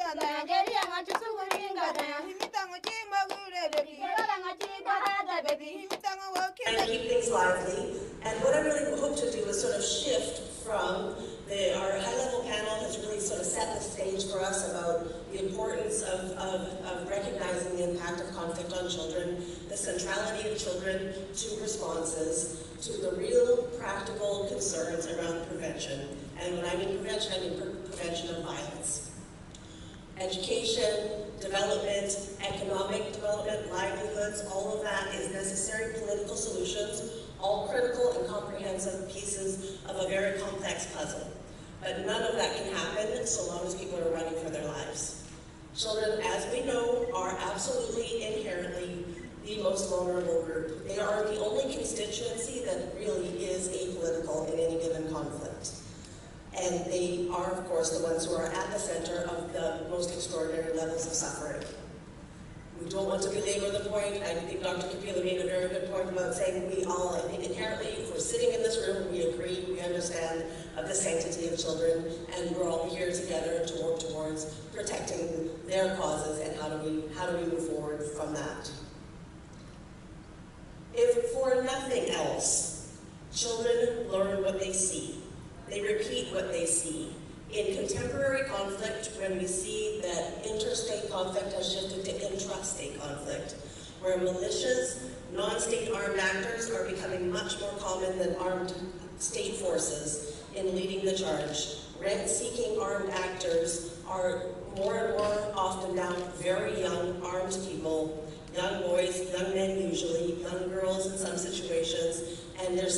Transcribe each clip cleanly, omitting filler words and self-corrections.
And keep things lively. And what I really hope to do is sort of shift from our high-level panel has really sort of set the stage for us about the importance of recognizing the impact of conflict on children, the centrality of children to responses, to the real practical concerns around prevention. And when I mean prevention, I mean prevention of violence. Education, development, economic development, livelihoods, all of that is necessary political solutions, all critical and comprehensive pieces of a very complex puzzle. But none of that can happen so long as people are running for their lives. Children, as we know, are absolutely inherently the most vulnerable group. They are the only constituency that really is apolitical in any given conflict. And they are, of course, the ones who are at the center of the most extraordinary levels of suffering. We don't want to belabor the point. I think Dr. Kapila made a very good point about saying we all, I think inherently, if we're sitting in this room, we agree, we understand of the sanctity of children, and we're all here together to work towards protecting their causes and how do we move forward from that. If for nothing else, children learn what they see. They repeat what they see. In contemporary conflict, when we see that interstate conflict has shifted to intrastate conflict, where militias, non-state armed actors are becoming much more common than armed state forces in leading the charge. Rent-seeking armed actors are more and more often now very young armed people, young boys, young men usually, young girls in some situations, and they're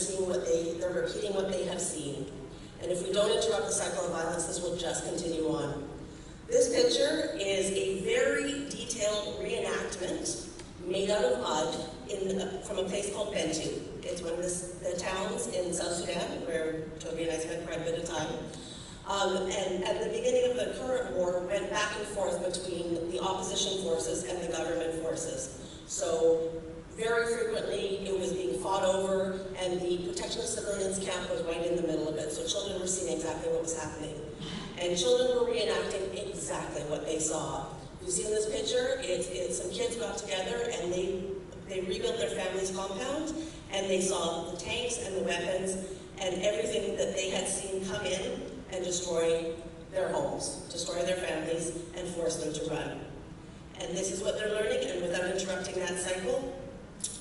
repeating what they have seen. And if we don't interrupt the cycle of violence, this will just continue on. This picture is a very detailed reenactment made out of mud from a place called Bentu. It's one of the towns in South Sudan where Toby and I spent quite a bit of time. And at the beginning of the current war, went back and forth between the opposition forces and the government forces. So very frequently, it was being fought over, and the Protection of Civilians camp was right in the middle of it, so children were seeing exactly what was happening. And children were reenacting exactly what they saw. You see in this picture, it's some kids got together, and they rebuilt their family's compound, and they saw the tanks and the weapons, and everything that they had seen come in and destroy their homes, destroy their families, and force them to run. And this is what they're learning, and without interrupting that cycle,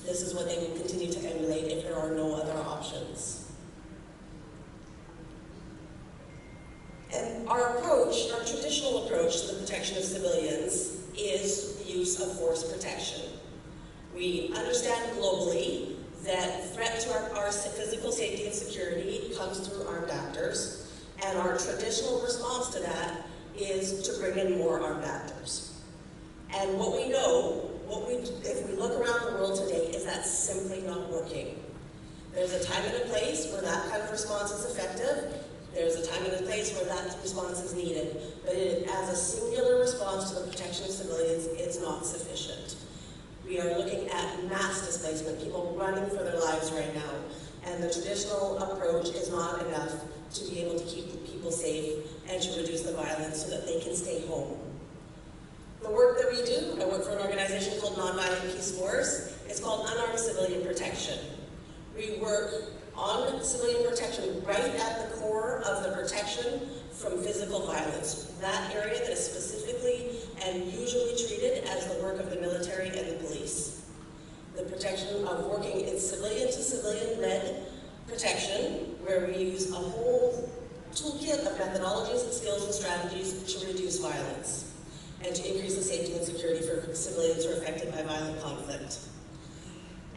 this is what they will continue to emulate if there are no other options. And our approach, our traditional approach to the protection of civilians is the use of force protection. We understand globally that threat to our physical safety and security comes through armed actors, and our traditional response to that is to bring in more armed actors. And what we know, if we look around the world today, is that's simply not working. There's a time and a place where that kind of response is effective. There's a time and a place where that response is needed. But as a singular response to the protection of civilians, it's not sufficient. We are looking at mass displacement, people running for their lives right now. And the traditional approach is not enough to be able to keep people safe and to reduce the violence so that they can stay home. The work that we do, I work for an organization called Nonviolent Peaceforce. It's called Unarmed Civilian Protection. We work on civilian protection right at the core of the protection from physical violence. That area that is specifically and usually treated as the work of the military and the police. The protection of working in civilian-to-civilian-led protection, where we use a whole toolkit of methodologies and skills and strategies to reduce violence and to increase the safety and security for civilians who are affected by violent conflict.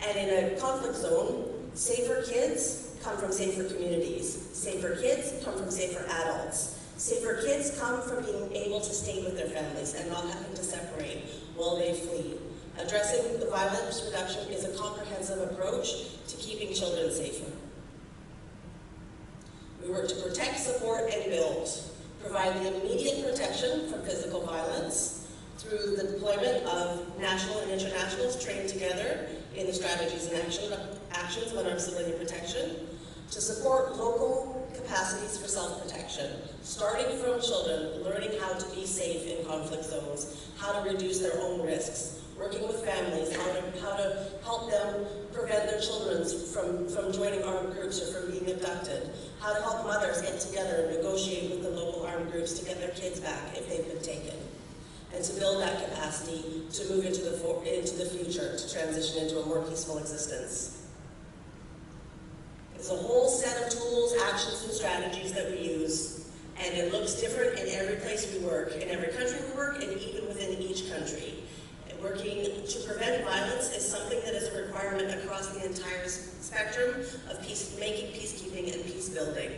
And in a conflict zone, safer kids come from safer communities. Safer kids come from safer adults. Safer kids come from being able to stay with their families and not having to separate while they flee. Addressing the violence reduction is a comprehensive approach to keeping children safer. We work to protect, support, and build. Provide the immediate protection from physical violence through the deployment of national and internationals trained together in the strategies and actions of unarmed civilian protection, to support local capacities for self-protection, starting from children learning how to be safe in conflict zones, how to reduce their own risks, working with families, how to help them prevent their children from joining armed groups or from being abducted, how to help mothers get together and negotiate with the local armed groups to get their kids back if they've been taken, and to build that capacity to move into the future, to transition into a more peaceful existence. It's a whole set of tools, actions, and strategies that we use, and it looks different in every place we work, in every country we work, and even within each country. Working to prevent violence is something that is a requirement across the entire spectrum of peacekeeping, and peace building.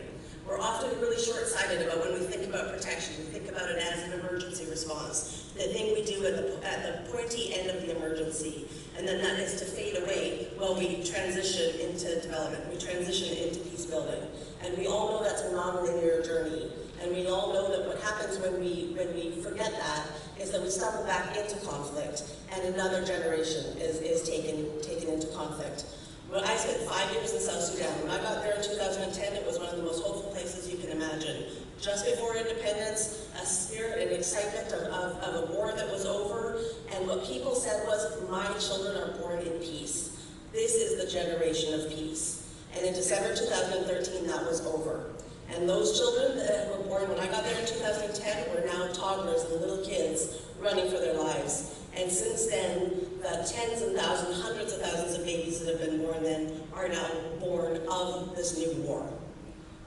We're often really short-sighted about when we think about protection. We think about it as an emergency response, the thing we do at the pointy end of the emergency, and then that is to fade away while we transition into development. We transition into peace building, and we all know that's a non-linear journey. And we all know that what happens when we forget that is that we stumble back into conflict, and another generation is taken into conflict. Well, I spent 5 years in South Sudan. When I got there in 2010, it was one of the most hopeful places you can imagine. Just before independence, a spirit and excitement of a war that was over, and what people said was, my children are born in peace. This is the generation of peace. And in December 2013, that was over. And those children that were born when I got there in 2010 were now toddlers and little kids running for their lives. And since then, the tens of thousands, hundreds of thousands of babies that have been born then are now born of this new war.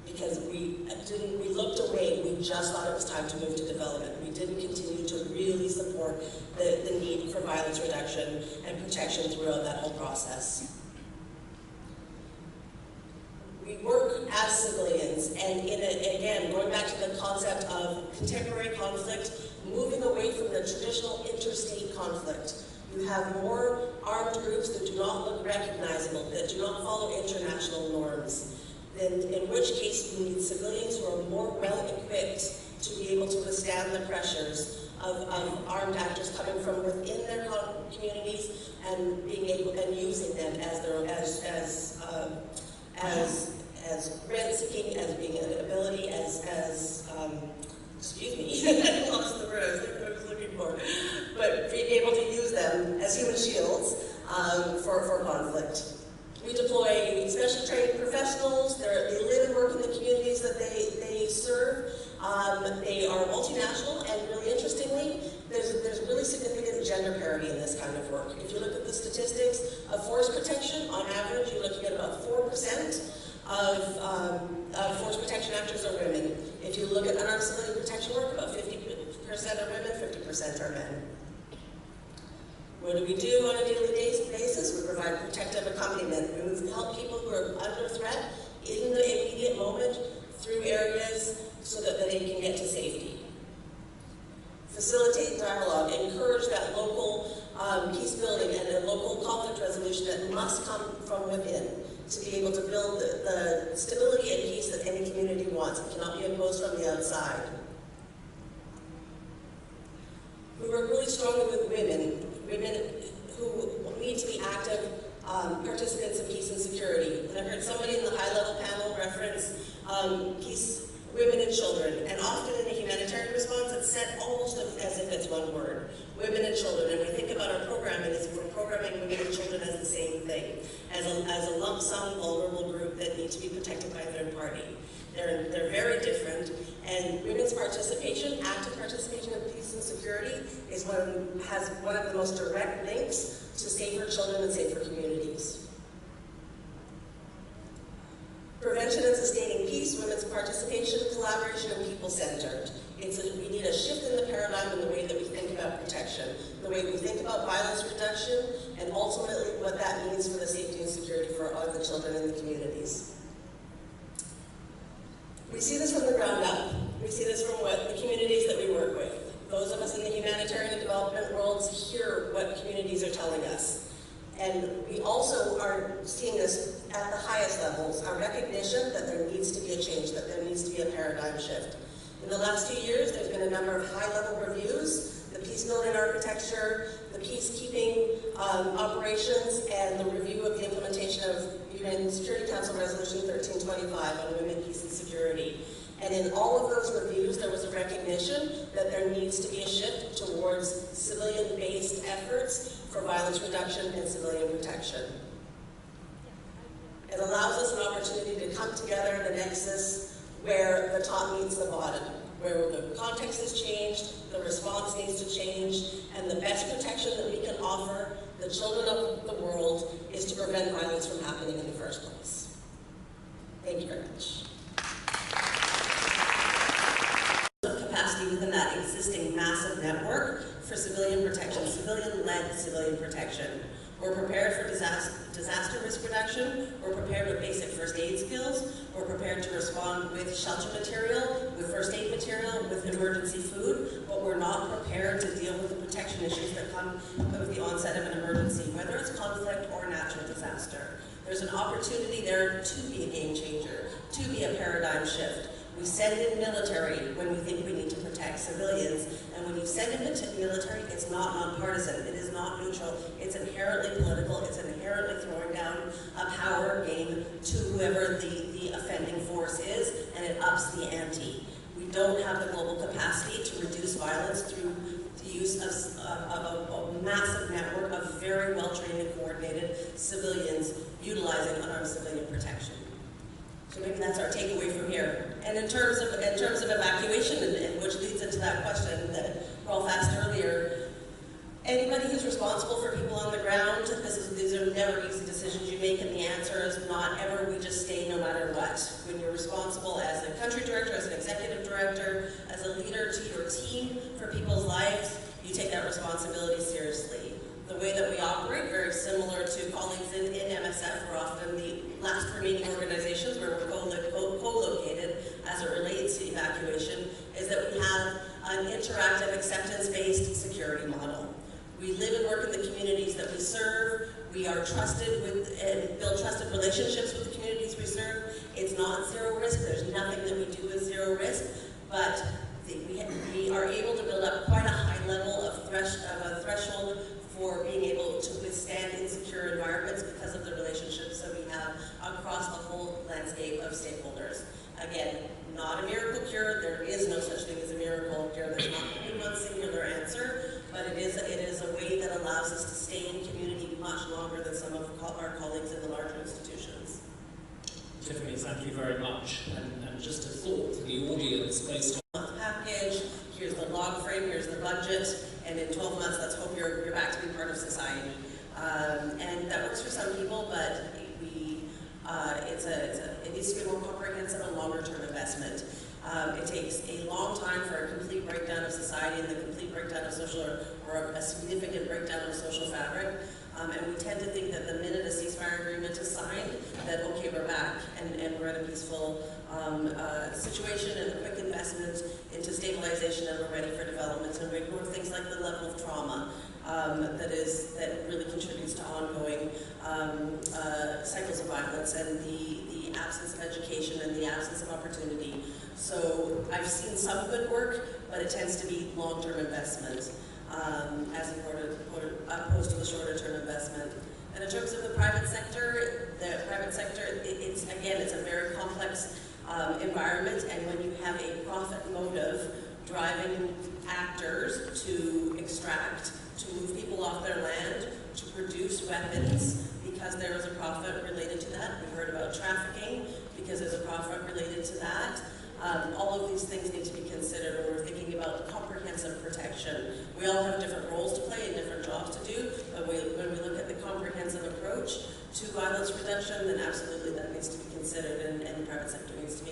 Because we looked away, we just thought it was time to move to development. We didn't continue to really support the need for violence reduction and protection throughout that whole process. We work as civilians, and again, going back to the concept of contemporary conflict, moving away from the traditional interstate conflict. You have more armed groups that do not look recognizable, that do not follow international norms, in which case you need civilians who are more well-equipped to be able to withstand the pressures of armed actors coming from within their communities and being able and using them as rent-seeking, as being an ability, excuse me, I lost the word I was looking for, but being able to use them as human shields for conflict. We deploy special trained professionals. They live and work in the communities that they serve. They are multinational, and really interestingly, there's really significant gender parity in this kind of work. If you look at the statistics of force protection, on average, you're looking at about 4% of force protection actors are women. If you look at unarmed civilian protection work, about 50% are women, 50% are men. What do we do on a daily basis? We provide protective accompaniment. We help people who are under threat in the immediate moment through areas so that they can get to safety. Facilitate dialogue, encourage that local peace building and a local conflict resolution that must come from within to be able to build the stability and peace that any community wants. It cannot be imposed from the outside. We work really strongly with women who need to be active participants in peace and security. And I heard somebody in the high-level panel reference peace, women and children, and often in the humanitarian response it's said almost as if it's one word, women and children, and we think about our programming as if we're programming women and children as the same thing, as a lump sum vulnerable group that need to be protected by a third party. They're very different, and women's participation, active participation in peace and security, has one of the most direct links to safer children and safer communities. Prevention and sustaining peace, women's participation, collaboration, and people-centered. We need a shift in the paradigm in the way that we think about protection, the way we think about violence reduction, and ultimately what that means for the safety and security for all of the children in the communities. We see this from the ground up. We see this from the communities that we work with. Those of us in the humanitarian and development worlds hear what communities are telling us. And we also are seeing this at the highest levels, our recognition that there needs to be a change, that there needs to be a paradigm shift. In the last 2 years, there's been a number of high-level reviews, the peace building architecture, the peacekeeping operations, and the review of the implementation of UN Security Council Resolution 1325 on women, peace, and security. And in all of those reviews, there was a recognition that there needs to be a shift towards civilian-based efforts for violence reduction and civilian protection. It allows us an opportunity to come together in a nexus where the top meets the bottom, where the context has changed, the response needs to change, and the best protection that we can offer the children of the world is to prevent violence from happening in the first place. Thank you very much. Capacity within that existing massive network for civilian protection, civilian-led civilian protection. We're prepared for disaster risk reduction, we're prepared with basic first aid skills, we're prepared to respond with shelter material, with first aid material, with emergency food, but we're not prepared to deal with the protection issues that come with the onset of an emergency, whether it's conflict or natural disaster. There's an opportunity there to be a game changer, to be a paradigm shift. We send in military when we think we need to protect civilians, and when you send in the military, it's not nonpartisan, it is not neutral, it's inherently political, it's inherently throwing down a power game to whoever the offending force is, and it ups the ante. We don't have the global capacity to reduce violence through the use of a massive network of very well-trained and coordinated civilians utilizing unarmed civilian protection. So maybe that's our takeaway from here. And in terms of evacuation, and which leads into that question that Rolf asked earlier, anybody who's responsible for people on the ground, these are never easy decisions you make, and the answer is not ever we just stay no matter what. When you're responsible as a country director, as an executive director, as a leader to your team for people's lives, you take that responsibility seriously. The way that we operate, very similar to colleagues in MSF, we're often the last remaining organizations where we're co-located as it relates to evacuation, is that we have an interactive, acceptance-based security model. We live and work in the communities that we serve. We are trusted with and build trusted relationships with the communities we serve. It's not zero risk. There's nothing that we do with zero risk, but we are able to build up quite a high level of a threshold for being able to withstand insecure environments because of the relationships that we have across the whole landscape of stakeholders. Again, not a miracle cure. There is no such thing as a miracle cure. There's not going to be one singular answer, but it is a way that allows us to stay in community much longer than some of our colleagues in the larger institutions. Tiffany, thank you very much. And just a thought for the audience based on package, here's the log frame, here's the budget, and in 12 months, let's hope you're back to be part of society. And that works for some people, but it needs to be a more comprehensive and longer-term investment. It takes a long time for a complete breakdown of society and the complete breakdown of social, or a significant breakdown of social fabric. And we tend to think that the minute a ceasefire agreement is signed, that okay, we're back and we're in a peaceful situation, and a quick investment into stabilization, and we're ready for development. And we ignore things like the level of trauma that really contributes to ongoing cycles of violence, and the absence of education and the absence of opportunity. So I've seen some good work, but it tends to be long-term investment as opposed to the shorter-term investment. And in terms of the private sector, it's a very complex environment, and when you have a profit motive driving actors to extract, to move people off their land, to produce weapons because there is a profit related to that. We heard about trafficking because there's a profit related to that. All of these things need to be considered when we're thinking about comprehensive protection. We all have different roles to play and different jobs to do, but when we look at the comprehensive approach to violence reduction, then absolutely that needs to be considered, and the private sector needs to be